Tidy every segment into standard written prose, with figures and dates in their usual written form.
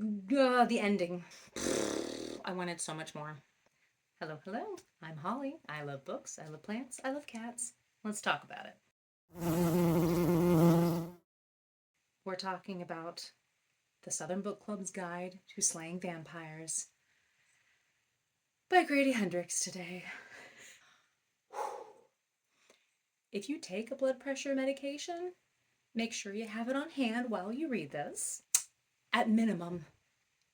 The ending. I wanted so much more. Hello, hello. I'm Holly. I love books. I love plants. I love cats. Let's talk about it. We're talking about The Southern Book Club's Guide to Slaying Vampires by Grady Hendrix today. If you take a blood pressure medication, make sure you have it on hand while you read this. At minimum,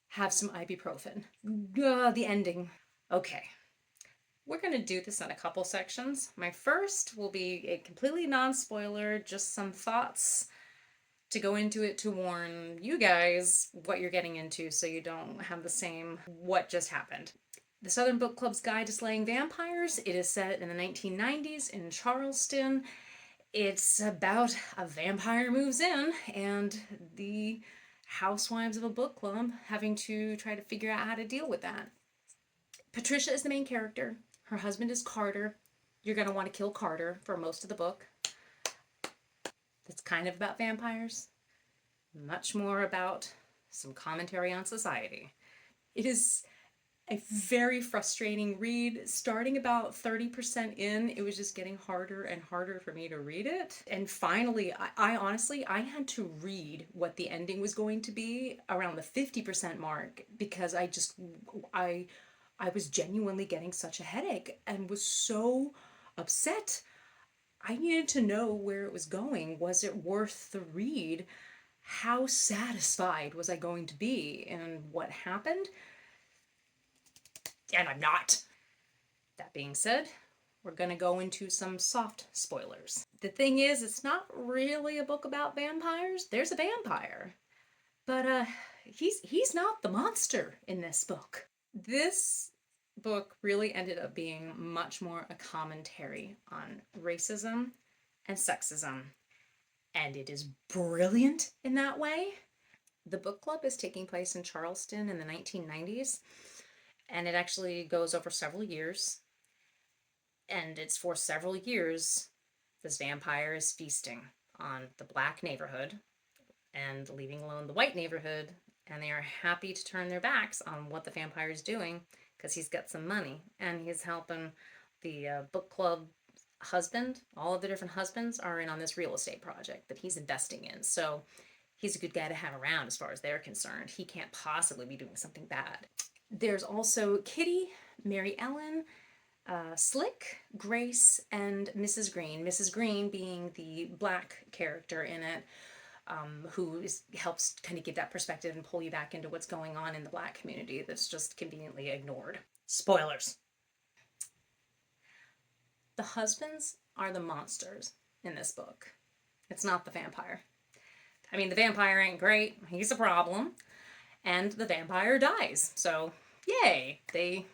have some ibuprofen. The ending. Okay. We're going to do this in a couple sections. My first will be a completely non-spoiler, just some thoughts to go into it to warn you guys what you're getting into so you don't have the same what just happened. The Southern Book Club's Guide to Slaying Vampires. It is set in the 1990s in Charleston. It's about a vampire moves in and the housewives of a book club having to try to figure out how to deal with that. Patricia is the main character. Her husband is Carter. You're going to want to kill Carter for most of the book. It's kind of about vampires, much more about some commentary on society. It is a very frustrating read. Starting about 30% in, it was just getting harder and harder for me to read it. And finally, I honestly, I had to read what the ending was going to be around the 50% mark because I was genuinely getting such a headache and was so upset. I needed to know where it was going. Was it worth the read? How satisfied was I going to be? And what happened? And I'm not. That being said, we're going to go into some soft spoilers. The thing is, it's not really a book about vampires. There's a vampire. But he's not the monster in this book. This book really ended up being much more a commentary on racism and sexism. And it is brilliant in that way. The book club is taking place in Charleston in the 1990s, and it actually goes over several years. And it's for several years this vampire is feasting on the black neighborhood and leaving alone the white neighborhood, and they are happy to turn their backs on what the vampire is doing because he's got some money and he's helping the book club husband. All of the different husbands are in on this real estate project that he's investing in, so he's a good guy to have around as far as they're concerned. He can't possibly be doing something bad. There's also Kitty, Mary Ellen, Slick, Grace, and Mrs. Green. Mrs. Green being the black character in it, who helps kind of give that perspective and pull you back into what's going on in the black community that's just conveniently ignored. Spoilers. The husbands are the monsters in this book. It's not the vampire. I mean, the vampire ain't great. He's a problem. And the vampire dies. So, yay. They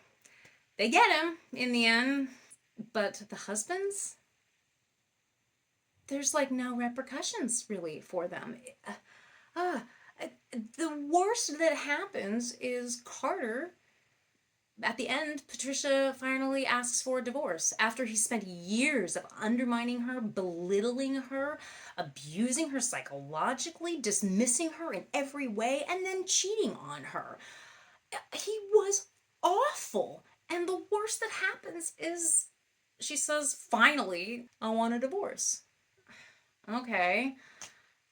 get him in the end. But the husbands, there's like no repercussions really for them. Uh, the worst that happens is Carter. At the end, Patricia finally asks for a divorce after he spent years of undermining her, belittling her, abusing her psychologically, dismissing her in every way, and then cheating on her. He was awful. And the worst that happens is she says, finally, I want a divorce. Okay.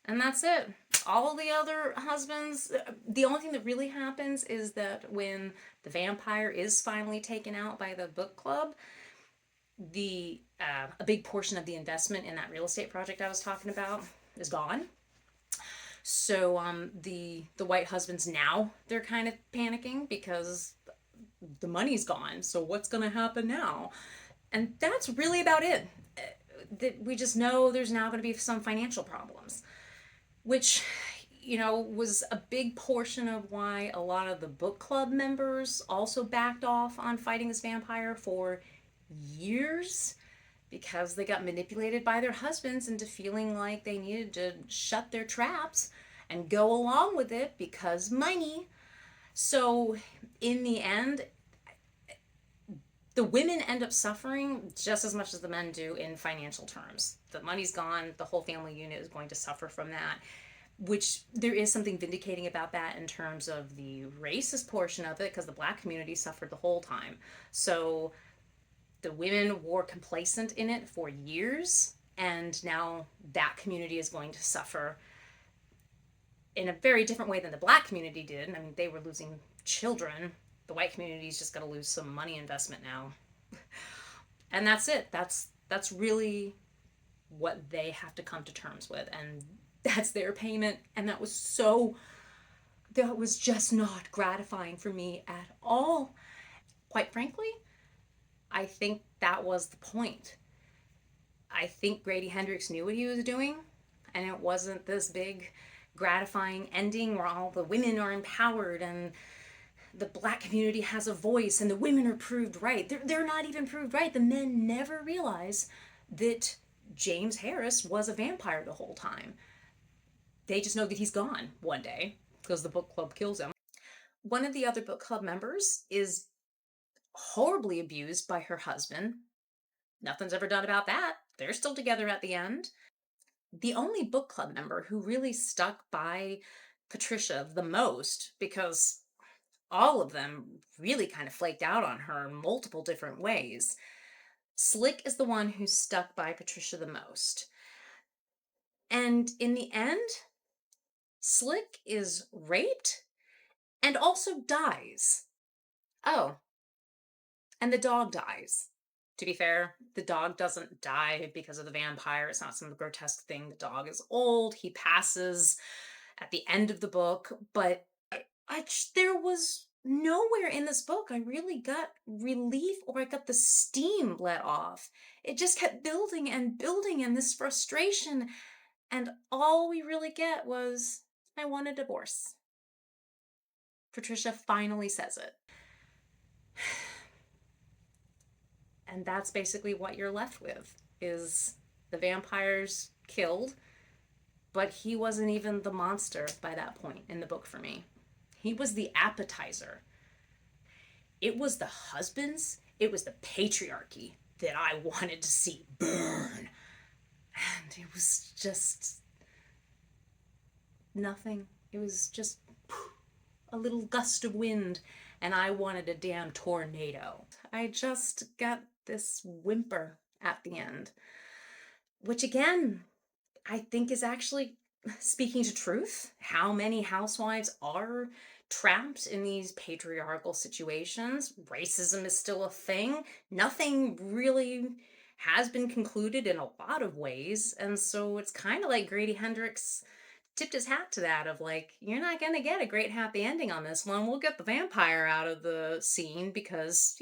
And that's it. All of the other husbands, the only thing that really happens is that when the vampire is finally taken out by the book club, the a big portion of the investment in that real estate project I was talking about is gone. So the white husbands now, they're kind of panicking because the money's gone. So what's going to happen now? And that's really about it. That we just know there's now going to be some financial problems, which, was a big portion of why a lot of the book club members also backed off on fighting this vampire for years because they got manipulated by their husbands into feeling like they needed to shut their traps and go along with it because money. So, in the end, the women end up suffering just as much as the men do in financial terms. The money's gone, the whole family unit is going to suffer from that. which there is something vindicating about that in terms of the racist portion of it, because the black community suffered the whole time. So the women were complacent in it for years, and now that community is going to suffer in a very different way than the black community did. I mean, they were losing children. The white community is just going to lose some money investment now, and that's it. That's really what they have to come to terms with, and that's their payment. And that was just not gratifying for me at all. Quite frankly, I think that was the point. I think Grady Hendrix knew what he was doing, and it wasn't this big gratifying ending where all the women are empowered and the black community has a voice and the women are proved right. They're not even proved right. The men never realize that James Harris was a vampire the whole time. They just know that he's gone one day because the book club kills him. One of the other book club members is horribly abused by her husband. Nothing's ever done about that. They're still together at the end. The only book club member who really stuck by Patricia the most, because all of them really kind of flaked out on her in multiple different ways. Slick is the one who stuck by Patricia the most. And in the end, Slick is raped and also dies. Oh, and the dog dies. To be fair, the dog doesn't die because of the vampire. It's not some grotesque thing. The dog is old. He passes at the end of the book. But there was nowhere in this book I really got relief or I got the steam let off. It just kept building and building, and this frustration. And all we really get was, I want a divorce. Patricia finally says it. And that's basically what you're left with, is the vampires killed, but he wasn't even the monster by that point in the book for me. He was the appetizer. It was the husbands, it was the patriarchy that I wanted to see burn. And it was just nothing. It was just a little gust of wind, and I wanted a damn tornado. I just got this whimper at the end, which again, I think is actually speaking to truth. How many housewives are trapped in these patriarchal situations? Racism is still a thing. Nothing really has been concluded in a lot of ways. And so it's kind of like Grady Hendrix tipped his hat to that, of like, you're not going to get a great happy ending on this one. We'll get the vampire out of the scene because,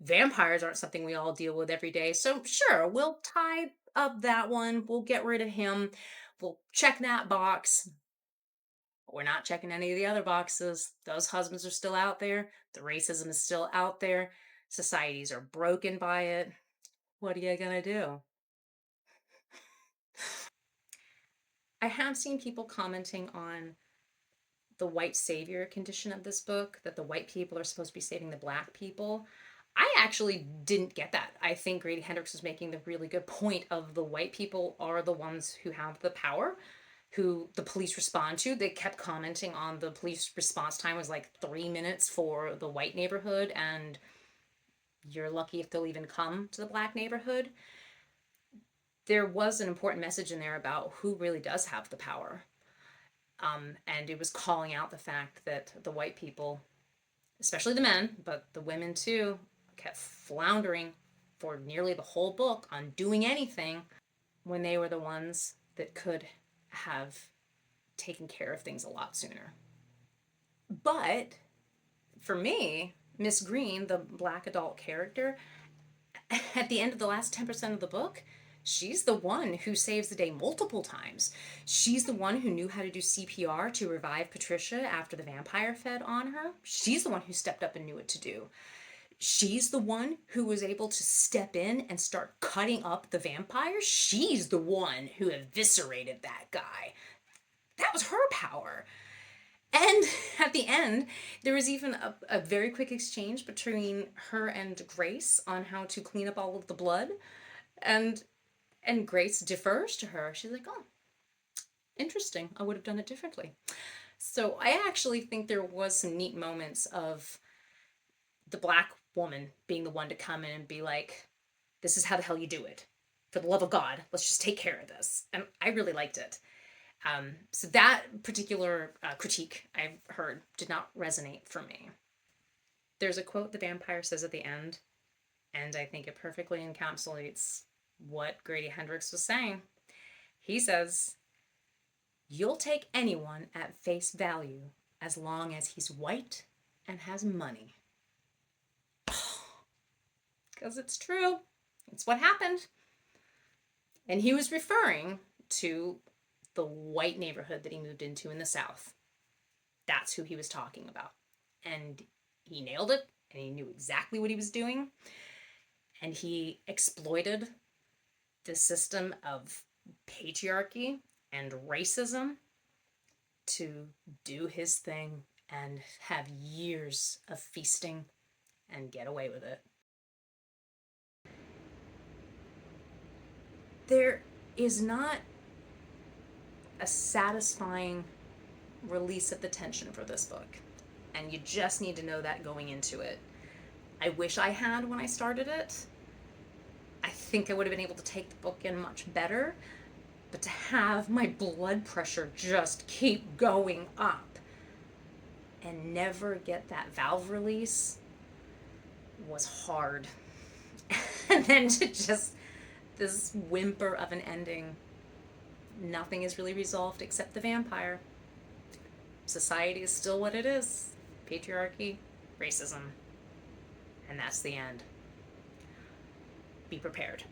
vampires aren't something we all deal with every day. So sure, we'll tie up that one. We'll get rid of him. We'll check that box. We're not checking any of the other boxes. Those husbands are still out there. The racism is still out there. Societies are broken by it. What are you going to do? I have seen people commenting on the white savior condition of this book, that the white people are supposed to be saving the black people. I actually didn't get that. I think Grady Hendrix was making the really good point of the white people are the ones who have the power, who the police respond to. They kept commenting on the police response time was like 3 minutes for the white neighborhood, and you're lucky if they'll even come to the black neighborhood. There was an important message in there about who really does have the power. And it was calling out the fact that the white people, especially the men, but the women too, kept floundering for nearly the whole book on doing anything when they were the ones that could have taken care of things a lot sooner. But for me, Miss Green, the black adult character, at the end of the last 10% of the book, she's the one who saves the day multiple times. She's the one who knew how to do CPR to revive Patricia after the vampire fed on her. She's the one who stepped up and knew what to do. She's the one who was able to step in and start cutting up the vampire. She's the one who eviscerated that guy. That was her power. And at the end, there was even a very quick exchange between her and Grace on how to clean up all of the blood. And Grace defers to her. She's like, oh, Interesting. I would have done it differently. So I actually think there was some neat moments of the black woman being the one to come in and be like, this is how the hell you do it. For the love of God, let's just take care of this. And I really liked it. So that particular critique I've heard did not resonate for me. There's a quote the vampire says at the end, and I think it perfectly encapsulates what Grady Hendrix was saying. He says, you'll take anyone at face value as long as he's white and has money. Because it's true. It's what happened. And he was referring to the white neighborhood that he moved into in the South. That's who he was talking about. And he nailed it, and he knew exactly what he was doing. And he exploited the system of patriarchy and racism to do his thing and have years of feasting and get away with it. There is not a satisfying release of the tension for this book, and you just need to know that going into it. I wish I had when I started it. I think I would have been able to take the book in much better, but to have my blood pressure just keep going up and never get that valve release was hard. And then to just this whimper of an ending, nothing is really resolved except the vampire. Society is still what it is. Patriarchy, racism, and that's the end. Be prepared.